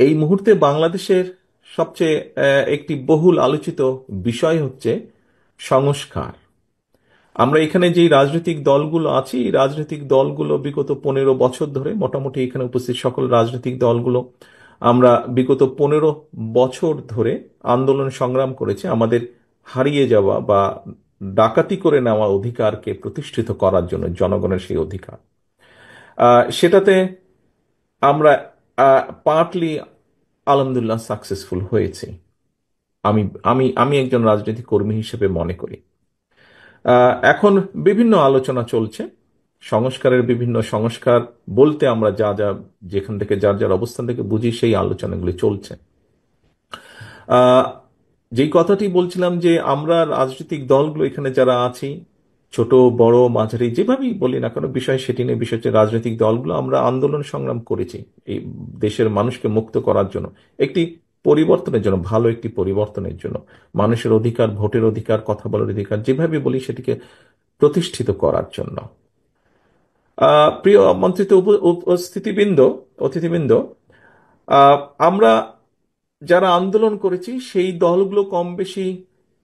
এই মুহূর্তে বাংলাদেশের সবচেয়ে একটি বহুল আলোচিত বিষয় হচ্ছে সংস্কার। আমরা এখানে যে রাজনৈতিক দলগুলো আছি, এই রাজনৈতিক দলগুলো বিগত 15 বছর ধরে, মোটামুটি এখানে উপস্থিত সকল রাজনৈতিক দলগুলো আমরা বিগত 15 বছর ধরে আন্দোলন সংগ্রাম করেছি আমাদের হারিয়ে যাওয়া বা ডাকাতি করে নেওয়া অধিকারকে প্রতিষ্ঠিত করার জন্য, জনগণের সেই অধিকার। সেটাতে আমরা পার্টলি আলহামদুলিল্লাহ সাকসেসফুল হয়েছে। আমি আমি আমি একজন রাজনৈতিক কর্মী হিসেবে মনে করি। এখন বিভিন্ন আলোচনা চলছে সংস্কারের, বিভিন্ন সংস্কার বলতে আমরা যা যা যেখান থেকে যার যার অবস্থান থেকে বুঝি, সেই আলোচনাগুলি চলছে। আহ, যেই কথাটি বলছিলাম যে আমরা রাজনৈতিক দলগুলো এখানে যারা আছি, ছোট বড় মাঝারি যেভাবেই বলি না কেন, বিষয় সেটি নিয়ে, বিষয় হচ্ছে রাজনৈতিক দলগুলো আমরা আন্দোলন সংগ্রাম করেছি এই দেশের মানুষকে মুক্ত করার জন্য, একটি পরিবর্তনের জন্য, ভালো একটি পরিবর্তনের জন্য, মানুষের অধিকার, ভোটের অধিকার, কথা বলার অধিকার যেভাবে বলি সেটিকে প্রতিষ্ঠিত করার জন্য। প্রিয় মন্ত্রিত উপস্থিতিবৃন্দ, অতিথিবৃন্দ, আহ, আমরা যারা আন্দোলন করেছি সেই দলগুলো কম বেশি,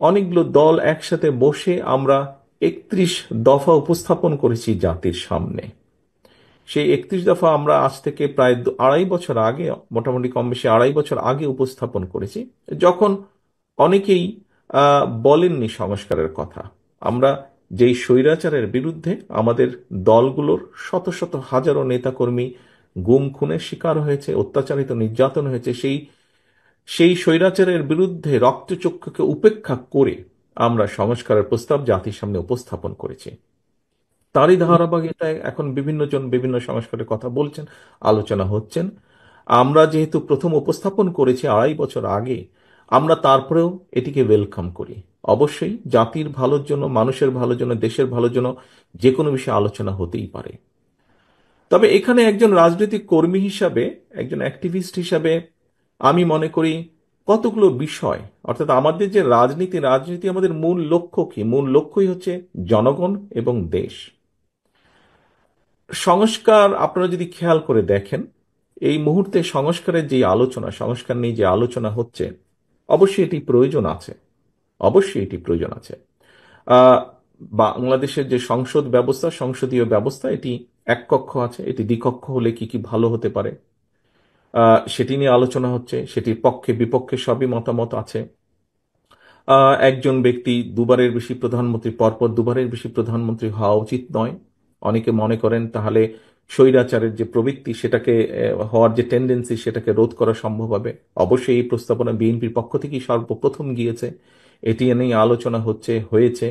অনেকগুলো দল একসাথে বসে আমরা 31 দফা উপস্থাপন করেছি জাতির সামনে। সেই 31 দফা আমরা আজ থেকে প্রায় 2.5 বছর আগে, মোটামুটি কম বেশি 2.5 বছর আগে উপস্থাপন করেছি, যখন অনেকেই বলেননি সংস্কারের কথা। আমরা যেই স্বৈরাচারের বিরুদ্ধে আমাদের দলগুলোর শত শত হাজারো নেতাকর্মী গুম খুনের শিকার হয়েছে, অত্যাচারিত নির্যাতন হয়েছে, সেই সেই স্বৈরাচারের বিরুদ্ধে রক্তচক্ষুকে উপেক্ষা করে আমরা সংস্কারের প্রস্তাব জাতির সামনে উপস্থাপন করেছি। তারই ধারাবাহিকতায় এখন বিভিন্ন জন বিভিন্ন সংস্কারের কথা বলছেন, আলোচনা হচ্ছেন। আমরা যেহেতু প্রথম উপস্থাপন করেছি 2.5 বছর আগে, আমরা তারপরেও এটিকে ওয়েলকাম করি। অবশ্যই জাতির ভালোর জন্য, মানুষের ভালোর জন্য, দেশের ভালোর জন্য যে কোনো বিষয়ে আলোচনা হতেই পারে। তবে এখানে একজন রাজনৈতিক কর্মী হিসাবে, একজন অ্যাক্টিভিস্ট হিসাবে আমি মনে করি কতগুলো বিষয়, অর্থাৎ আমাদের যে রাজনীতি, রাজনীতি আমাদের মূল লক্ষ্য কি? মূল লক্ষ্যই হচ্ছে জনগণ এবং দেশ। সংস্কার আপনারা যদি খেয়াল করে দেখেন, এই মুহূর্তে সংস্কারের যে আলোচনা, সংস্কার নিয়ে যে আলোচনা হচ্ছে, অবশ্যই এটি প্রয়োজন আছে, অবশ্যই এটি প্রয়োজন আছে। আহ, বাংলাদেশের যে সংসদ ব্যবস্থা, সংসদীয় ব্যবস্থা, এটি এক কক্ষ আছে, এটি দ্বিকক্ষ হলে কি কি ভালো হতে পারে, সেটি নিয়ে আলোচনা হচ্ছে। সেটির পক্ষে বিপক্ষে সবই মতামত আছে। একজন ব্যক্তি দুবারের বেশি প্রধানমন্ত্রী, পরপর দুবারের বেশি প্রধানমন্ত্রী হওয়া উচিত নয়। অনেকে মনে করেন তাহলে স্বৈরাচারের যে প্রবৃত্তি, সেটাকে হওয়ার যে টেন্ডেন্সি, সেটাকে রোধ করা সম্ভব হবে। অবশ্যই এই প্রস্তাবনা বিএনপির পক্ষ থেকেই সর্বপ্রথম গিয়েছে, এটি নিয়ে আলোচনা হয়েছে।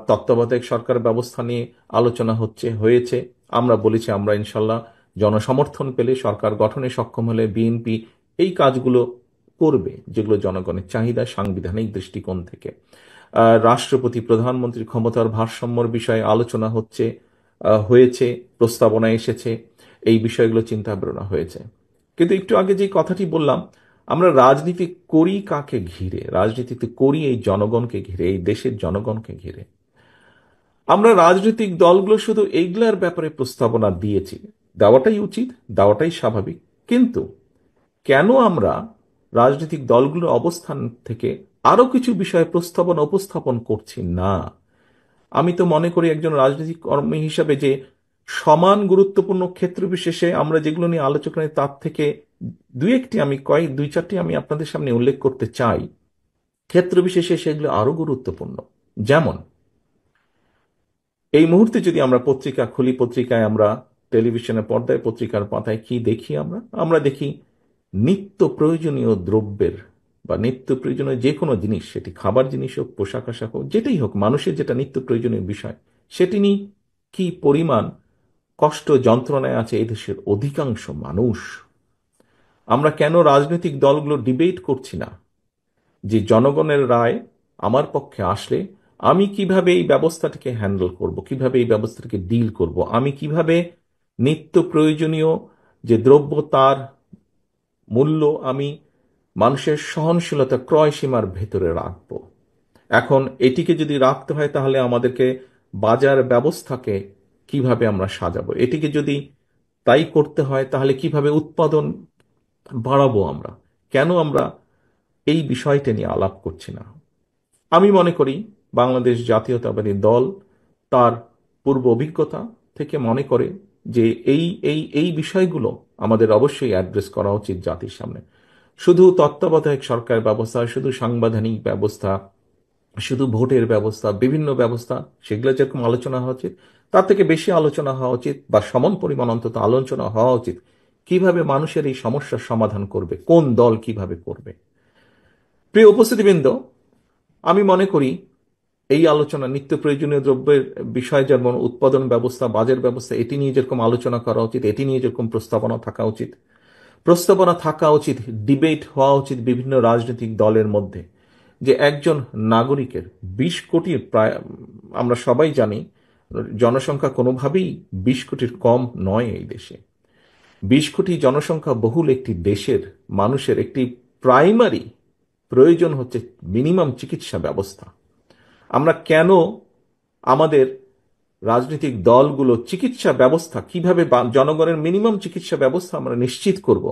তত্ত্বাবধায়ক সরকার ব্যবস্থা নিয়ে আলোচনা হয়েছে। আমরা বলেছি আমরা ইনশাল্লাহ জনসমর্থন পেলে, সরকার গঠনে সক্ষম হলে বিএনপি এই কাজগুলো করবে যেগুলো জনগণের চাহিদা, সাংবিধানিক দৃষ্টিকোণ থেকে। রাষ্ট্রপতি প্রধানমন্ত্রীর ক্ষমতার ভারসাম্যর বিষয়ে আলোচনা হয়েছে, প্রস্তাবনা এসেছে, এই বিষয়গুলো চিন্তা ভাবনা হয়েছে। কিন্তু একটু আগে যে কথাটি বললাম, আমরা রাজনীতি করি কাকে ঘিরে? রাজনীতিতে করি এই জনগণকে ঘিরে, এই দেশের জনগণকে ঘিরে। আমরা রাজনৈতিক দলগুলো শুধু এইগুলার ব্যাপারে প্রস্তাবনা দিয়েছি, দেওয়াটাই উচিত, দেওয়াটাই স্বাভাবিক। কিন্তু কেন আমরা রাজনৈতিক দলগুলোর অবস্থান থেকে আরো কিছু বিষয়ে প্রস্তাবনা উপস্থাপন করছি না? আমি তো মনে করি একজন রাজনৈতিক কর্মী হিসাবে যে সমান গুরুত্বপূর্ণ ক্ষেত্র বিশেষে আমরা যেগুলো নিয়ে আলোচনা করি, তার থেকে দুই চারটি আমি আপনাদের সামনে উল্লেখ করতে চাই। ক্ষেত্র বিশেষে সেগুলো আরো গুরুত্বপূর্ণ। যেমন এই মুহূর্তে যদি আমরা পত্রিকা খুলি, পত্রিকায় আমরা, টেলিভিশনের পর্দায়, পত্রিকার পাতায় কি দেখি? আমরা আমরা দেখি নিত্য প্রয়োজনীয় দ্রব্যের বা নিত্য প্রয়োজনীয় যে কোনো জিনিস, সেটি খাবার জিনিস হোক, পোশাক আশাক হোক, যেটাই হোক, মানুষের যেটা নিত্য প্রয়োজনীয় বিষয়, সেটি নিয়ে কি পরিমাণ কষ্ট যন্ত্রণায় আছে এই দেশের অধিকাংশ মানুষ। আমরা কেন রাজনৈতিক দলগুলো ডিবেট করছি না যে জনগণের রায় আমার পক্ষে আসলে আমি কিভাবে এই ব্যবস্থাটাকে হ্যান্ডেল করব, কিভাবে এই ব্যবস্থাটাকে ডিল করব, আমি কিভাবে নিত্য প্রয়োজনীয় যে দ্রব্য তার মূল্য আমি মানুষের সহনশীলতা, ক্রয় সীমার ভেতরে রাখবো। এখন এটিকে যদি রাখতে হয়, তাহলে আমাদেরকে বাজার ব্যবস্থাকে কিভাবে আমরা সাজাবো? এটিকে যদি তাই করতে হয়, তাহলে কিভাবে উৎপাদন বাড়াবো আমরা? কেন আমরা এই বিষয়টা নিয়ে আলাপ করছি না? আমি মনে করি বাংলাদেশ জাতীয়তাবাদী দল তার পূর্ব অভিজ্ঞতা থেকে মনে করে যে এই বিষয়গুলো আমাদের অবশ্যই অ্যাড্রেস করা উচিত জাতির সামনে। শুধু তত্ত্বাবধায়ক সরকার ব্যবস্থা, শুধু সাংবিধানিক ব্যবস্থা, শুধু ভোটের ব্যবস্থা, বিভিন্ন ব্যবস্থা, সেগুলো যেরকম আলোচনা হওয়া উচিত, তার থেকে বেশি আলোচনা হওয়া উচিত, বা সমান পরিমাণ অন্তত আলোচনা হওয়া উচিত কিভাবে মানুষের এই সমস্যার সমাধান করবে, কোন দল কিভাবে করবে। প্রিয় উপস্থিতিবৃন্দ, আমি মনে করি এই আলোচনা নিত্য প্রয়োজনীয় দ্রব্যের বিষয়, যেমন উৎপাদন ব্যবস্থা, বাজার ব্যবস্থা, এটি নিয়ে যেরকম আলোচনা করা উচিত, এটি নিয়ে যেরকম প্রস্তাবনা থাকা উচিত, ডিবেট হওয়া উচিত বিভিন্ন রাজনৈতিক দলের মধ্যে, যে একজন নাগরিকের 20 কোটির প্রায়, আমরা সবাই জানি জনসংখ্যা কোনোভাবেই 20 কোটির কম নয় এই দেশে। 20 কোটি জনসংখ্যা বহুল একটি দেশের মানুষের একটি প্রাইমারি প্রয়োজন হচ্ছে মিনিমাম চিকিৎসা ব্যবস্থা। আমরা কেন আমাদের রাজনৈতিক দলগুলো চিকিৎসা ব্যবস্থা কিভাবে জনগণের মিনিমাম চিকিৎসা ব্যবস্থা আমরা নিশ্চিত করব,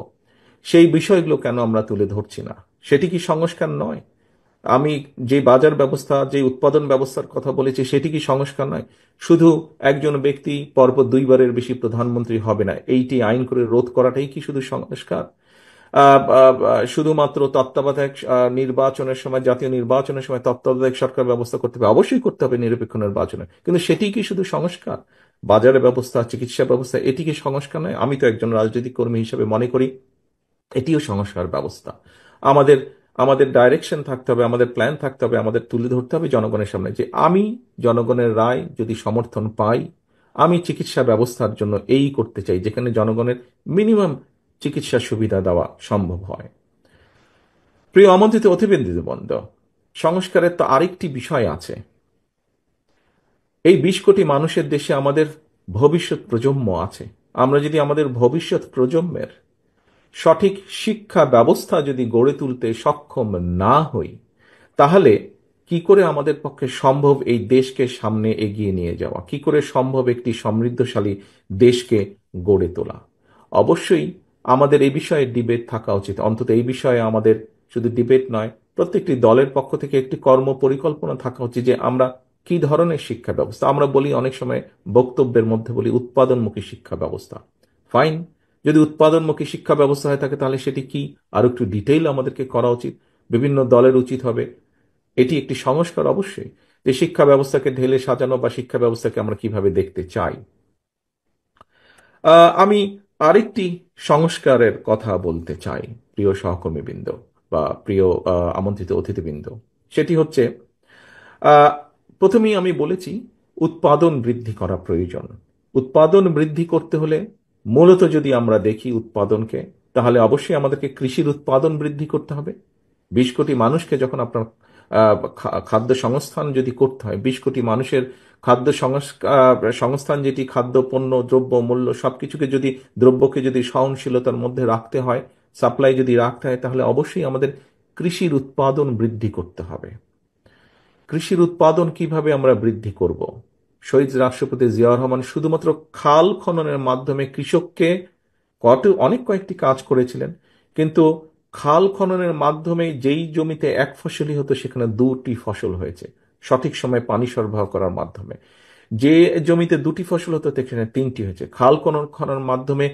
সেই বিষয়গুলো কেন আমরা তুলে ধরছি না? সেটি কি সংস্কার নয়? আমি যে বাজার ব্যবস্থা, যে উৎপাদন ব্যবস্থার কথা বলেছি, সেটি কি সংস্কার নয়? শুধু একজন ব্যক্তি পরপর 2বারের বেশি প্রধানমন্ত্রী হবে না, এইটি আইন করে রোধ করাটাই কি শুধু সংস্কার? শুধুমাত্র তত্ত্বাবধায়ক নির্বাচনের সময়, জাতীয় নির্বাচনের সময় তত্ত্বাবধায়ক সরকার ব্যবস্থা করতে হবে, অবশ্যই করতে হবে নিরপেক্ষ নির্বাচনে, কিন্তু সেটি কি শুধু সংস্কার? বাজারের ব্যবস্থা, চিকিৎসা ব্যবস্থা, এটি কি সংস্কার নয়? আমি তো একজন রাজনৈতিক কর্মী হিসেবে মনে করি এটিও সংস্কার ব্যবস্থা। আমাদের আমাদের ডাইরেকশন থাকতে হবে, আমাদের প্ল্যান থাকতে হবে, আমাদের তুলে ধরতে হবে জনগণের সামনে যে আমি জনগণের রায় যদি সমর্থন পাই, আমি চিকিৎসা ব্যবস্থার জন্য এই করতে চাই যেখানে জনগণের মিনিমাম চিকিৎসা সুবিধা দেওয়া সম্ভব হয়। প্রিয় আমন্ত্রিত অতিথিবৃন্দ, সংস্কারের তো আরেকটি বিষয় আছে। এই 20 কোটি মানুষের দেশে আমাদের ভবিষ্যৎ প্রজন্ম আছে। আমরা যদি আমাদের ভবিষ্যৎ প্রজন্মের সঠিক শিক্ষা ব্যবস্থা যদি গড়ে তুলতে সক্ষম না হই, তাহলে কি করে আমাদের পক্ষে সম্ভব এই দেশকে সামনে এগিয়ে নিয়ে যাওয়া? কি করে সম্ভব একটি সমৃদ্ধশালী দেশকে গড়ে তোলা? অবশ্যই আমাদের এই বিষয়ে ডিবেট থাকা উচিত। অন্তত এই বিষয়ে আমাদের শুধু ডিবেট নয়, প্রত্যেকটি দলের পক্ষ থেকে একটি কর্ম পরিকল্পনা থাকা উচিত যে আমরা কি ধরনের শিক্ষা ব্যবস্থা। আমরা বলি অনেক সময়, বক্তব্যের মধ্যে বলি উৎপাদনমুখী শিক্ষা ব্যবস্থা। ফাইন, যদি উৎপাদনমুখী শিক্ষা ব্যবস্থা হয়ে থাকে তাহলে সেটি কি আর একটু ডিটেইল আমাদেরকে করা উচিত। বিভিন্ন দলের উচিত হবে এটি একটি সংস্কার, অবশ্যই, যে শিক্ষা ব্যবস্থাকে ঢেলে সাজানো বা শিক্ষা ব্যবস্থাকে আমরা কিভাবে দেখতে চাই। আমি আরেকটি সংস্কারের কথা বলতে চাই, প্রিয় সহকর্মীবৃন্দ বা প্রিয় আমন্ত্রিত অতিথিবৃন্দ। সেটি হচ্ছে, আহ, প্রথমেই আমি বলেছি উৎপাদন বৃদ্ধি করা প্রয়োজন। উৎপাদন বৃদ্ধি করতে হলে মূলত যদি আমরা দেখি উৎপাদনকে, তাহলে অবশ্যই আমাদেরকে কৃষির উৎপাদন বৃদ্ধি করতে হবে। 20 কোটি মানুষকে যখন আপনার খাদ্য সংস্থান যদি করতে হয়, 20 কোটি মানুষের খাদ্য সংস্থান, যেটি খাদ্য পণ্য দ্রব্য মূল্য সবকিছুকে যদি, দ্রব্যকে যদি সহনশীলতার মধ্যে রাখতে হয়, সাপ্লাই যদি রাখতে হয়, তাহলে অবশ্যই আমাদের কৃষির উৎপাদন বৃদ্ধি করতে হবে। কৃষির উৎপাদন কিভাবে আমরা বৃদ্ধি করব? শহীদ রাষ্ট্রপতি জিয়াউর রহমান শুধুমাত্র খাল খননের মাধ্যমে কৃষককে অনেক কয়েকটি কাজ করেছিলেন, কিন্তু খাল খননের মাধ্যমে যেই জমিতে এক ফসলই হতো সেখানে 2টি ফসল হয়েছে, সঠিক সময়ে পানি সরবরাহ করার মাধ্যমে। যে জমিতে 2টি ফসল হতো সেখানে 3টি হয়েছে। খাল খননের মাধ্যমে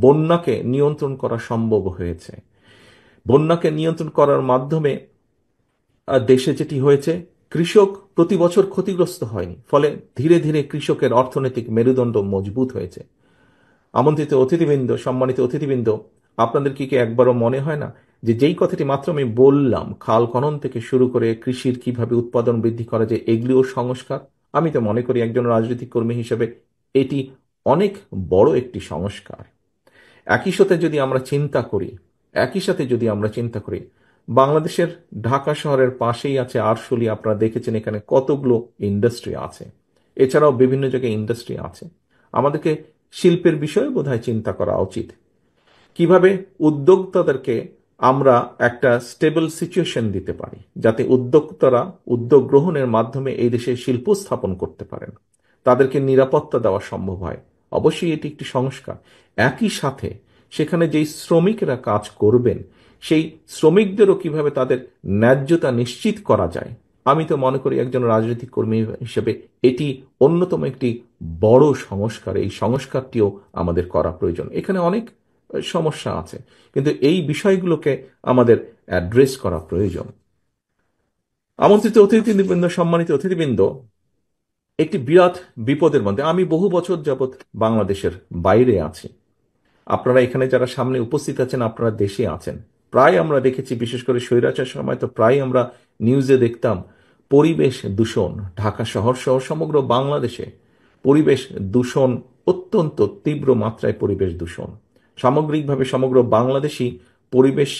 বন্যাকে নিয়ন্ত্রণ করা সম্ভব হয়েছে। বন্যাকে নিয়ন্ত্রণ করার মাধ্যমে দেশে যেটি হয়েছে, কৃষক প্রতি বছর ক্ষতিগ্রস্ত হয়নি, ফলে ধীরে ধীরে কৃষকের অর্থনৈতিক মেরুদণ্ড মজবুত হয়েছে। আমন্ত্রিত অতিথিবৃন্দ, সম্মানিত অতিথিবৃন্দ, আপনাদের কি একবারও মনে হয় না যে যেই কথাটি মাত্র আমি বললাম, খাল খনন থেকে শুরু করে কৃষির কিভাবে উৎপাদন বৃদ্ধি করা যায়, এগুলিও সংস্কার? আমি তো মনে করি একজন রাজনৈতিক কর্মী হিসেবে এটি অনেক বড় একটি সংস্কার। একই সাথে যদি আমরা চিন্তা করি, একই সাথে যদি আমরা চিন্তা করি, বাংলাদেশের ঢাকা শহরের পাশেই আছে আরশোলি। আপনারা দেখেছেন এখানে কতগুলো ইন্ডাস্ট্রি আছে, এছাড়াও বিভিন্ন জায়গায় ইন্ডাস্ট্রি আছে। আমাদেরকে শিল্পের বিষয়ে বোধহয় চিন্তা করা উচিত, কিভাবে উদ্যোক্তাদেরকে আমরা একটা স্টেবল সিচুয়েশন দিতে পারি, যাতে উদ্যোক্তারা উদ্যোগ গ্রহণের মাধ্যমে এই দেশে শিল্প স্থাপন করতে পারেন, তাদেরকে নিরাপত্তা দেওয়া সম্ভব হয়। অবশ্যই এটি একটি সংস্কার। একই সাথে সেখানে যেই শ্রমিকরা কাজ করবেন সেই শ্রমিকদেরও কিভাবে তাদের ন্যায্যতা নিশ্চিত করা যায়। আমি তো মনে করি একজন রাজনৈতিক কর্মী হিসেবে এটি অন্যতম একটি বড় সংস্কার। এই সংস্কারটিও আমাদের করা প্রয়োজন। এখানে অনেক সমস্যা আছে, কিন্তু এই বিষয়গুলোকে আমাদের অ্যাড্রেস করা প্রয়োজন। আমন্ত্রিত অতিথিবৃন্দ, সম্মানিত অতিথিবৃন্দ, একটি বিরাট বিপদের মধ্যে আমি বহু বছর যাবৎ বাংলাদেশের বাইরে আছি। আপনারা এখানে যারা সামনে উপস্থিত আছেন, আপনারা দেশে আছেন। প্রায় আমরা দেখেছি, বিশেষ করে স্বৈরাচার সময় তো প্রায় আমরা নিউজে দেখতাম পরিবেশ দূষণ। ঢাকা শহর সহ সমগ্র বাংলাদেশে পরিবেশ দূষণ, অত্যন্ত তীব্র মাত্রায় পরিবেশ দূষণ। সামগ্রিকভাবে সমগ্র বাংলাদেশই পরিবেশ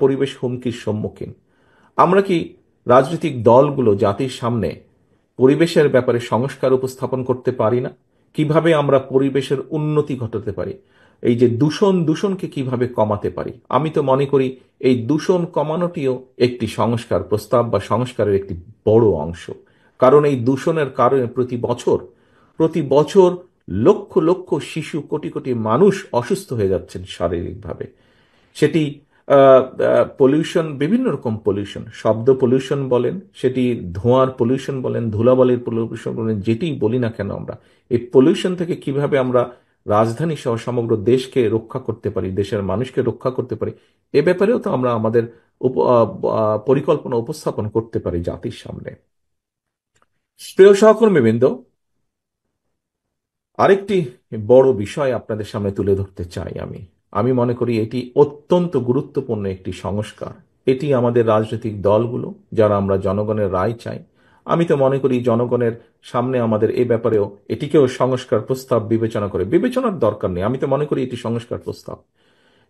পরিবেশ হুমকির সম্মুখীন। আমরা কি রাজনৈতিক দলগুলো জাতির সামনে পরিবেশের ব্যাপারে সংস্কার উপস্থাপন করতে পারি না? কিভাবে আমরা পরিবেশের উন্নতি ঘটাতে পারি? এই যে দূষণকে কিভাবে কমাতে পারি? আমি তো মনে করি এই দূষণ কমানোটিও একটি সংস্কার প্রস্তাব বা সংস্কারের একটি বড় অংশ। কারণ এই দূষণের কারণে প্রতি বছর লক্ষ লক্ষ শিশু, কোটি কোটি মানুষ অসুস্থ হয়ে যাচ্ছেন শারীরিকভাবে। সেটি পলিউশন, বিভিন্ন রকম পলিউশন, শব্দ পলিউশন বলেন, সেটি ধোঁয়ার পলিউশন বলেন, ধুলাবালির পলিউশন বলেন, যেটি বলি না কেন, আমরা এই পলিউশন থেকে কিভাবে আমরা রাজধানী সহ সমগ্র দেশকে রক্ষা করতে পারি, দেশের মানুষকে রক্ষা করতে পারি, এ ব্যাপারেও তো আমরা আমাদের পরিকল্পনা উপস্থাপন করতে পারি জাতির সামনে। প্রিয় সহকর্মীবৃন্দ, আরেকটি বড় বিষয় আপনাদের সামনে তুলে ধরতে চাই। আমি মনে করি এটি অত্যন্ত গুরুত্বপূর্ণ একটি সংস্কার। এটি আমাদের রাজনৈতিক দলগুলো, যারা আমরা জনগণের রায় চাই, আমি তো মনে করি জনগণের সামনে আমাদের এ ব্যাপারেও এটিকেও সংস্কার প্রস্তাব বিবেচনার দরকার নেই। আমি তো মনে করি এটি সংস্কার প্রস্তাব।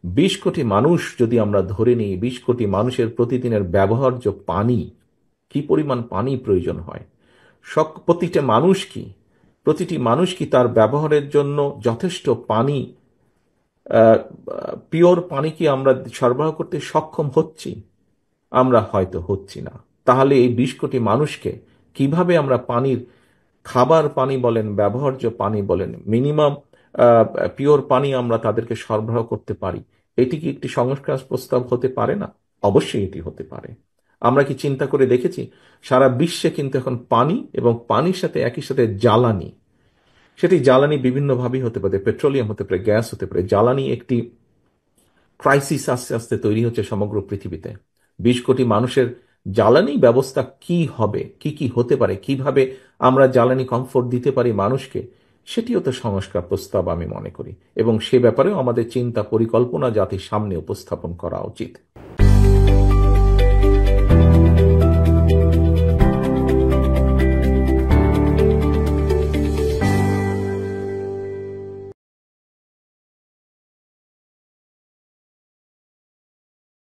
20 কোটি মানুষ যদি আমরা ধরে নিই, 20 কোটি মানুষের প্রতিদিনের ব্যবহার্য পানি, কি পরিমাণ পানি প্রয়োজন হয়, প্রতিটি মানুষ কি তার ব্যবহারের জন্য যথেষ্ট পানি, পিওর পানি কি আমরা সরবরাহ করতে সক্ষম হচ্ছি? আমরা হয়তো হচ্ছি না। তাহলে এই 20 কোটি মানুষকে কিভাবে আমরা পানির, খাবার পানি বলেন, ব্যবহার্য পানি বলেন, মিনিমাম পিওর পানি আমরা তাদেরকে সরবরাহ করতে পারি? এটি কি একটি সংস্কার প্রস্তাব হতে পারে না? অবশ্যই এটি হতে পারে। আমরা কি চিন্তা করে দেখেছি, সারা বিশ্বে কিন্তু এখন পানি এবং পানির সাথে একই সাথে জ্বালানি, সেটি জ্বালানি বিভিন্নভাবেই হতে পারে, পেট্রোলিয়াম হতে পারে, গ্যাস হতে পারে, জ্বালানি একটি ক্রাইসিস আস্তে আস্তে তৈরি হচ্ছে সমগ্র পৃথিবীতে। 20 কোটি মানুষের জ্বালানি ব্যবস্থা কি হবে, কি কি হতে পারে, কিভাবে আমরা জ্বালানি কমফোর্ট দিতে পারি মানুষকে, সেটিও তো সংস্কার প্রস্তাব আমি মনে করি। এবং সে ব্যাপারেও আমাদের চিন্তা পরিকল্পনা জাতির সামনে উপস্থাপন করা উচিত।